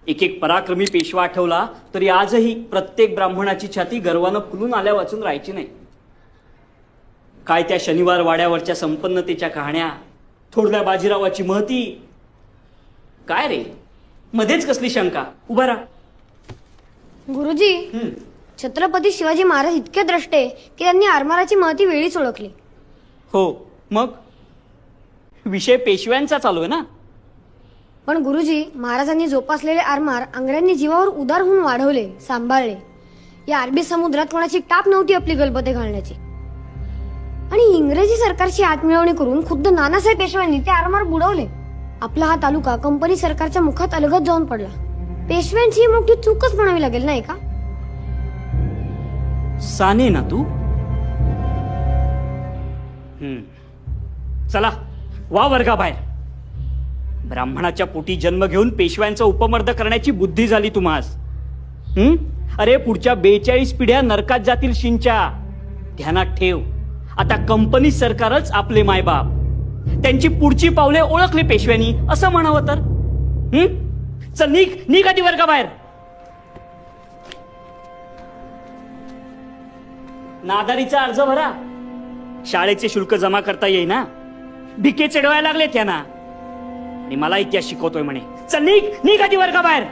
एक एक पराक्रमी पेशवा आठवला तरी आजही प्रत्येक ब्राह्मणाची छाती गर्वानं फुलून आल्या वाचून राहायची नाही. काय त्या शनिवार वाड्यावरच्या संपन्नतेच्या कहाण्या, थोरल्या बाजीरावाची महती. काय रे, मध्येच कसली शंका? उभा राहा. गुरुजी, छत्रपती शिवाजी महाराज इतके द्रष्टे की त्यांनी आरमाराची महती वेळीच ओळखली. हो, मग विषय पेशव्यांचा चालू आहे ना. पण गुरुजी, महाराजांनी जोपासलेले आरमार आंग्र्यांनी जीवावर उदार होऊन वाढवले, सांभाळले. या अरबी समुद्रात कोणाची टाप नव्हती आपली गलबते घालण्याची. आणि इंग्रजी सरकारची हातमिळवणी करून खुद्द नानासाहेब पेशव्यांनी ते आरमार बुडवले. आपला हा तालुका कंपनी सरकारच्या मुखात अलगद जाऊन पडला. पेशव्यांची ही मोठी चूकच म्हणावी लागेल नाही का? साने ना तू. चला वा वर्गाबाहेर. ब्राह्मणाच्या पोटी जन्म घेऊन पेशव्यांचा उपमर्द करण्याची बुद्धी झाली तुम्हास. अरे पुढच्या 42 पिढ्या नरकात जातील शिंच्या. ध्यानात ठेव, आता कंपनी सरकारच आपले मायबाप. त्यांची पुढची पावले ओळखले पेशव्यांनी असं म्हणावं तर. चल निघ आधी वर्गाबाहेर. नादारीचा अर्ज भरा. शाळेचे शुल्क जमा करता येईना. भिके चढवायला लागले त्यांना. आणि मला इतिहास शिकवतोय म्हणे. चल निघ आधी वर्गाबाहेर.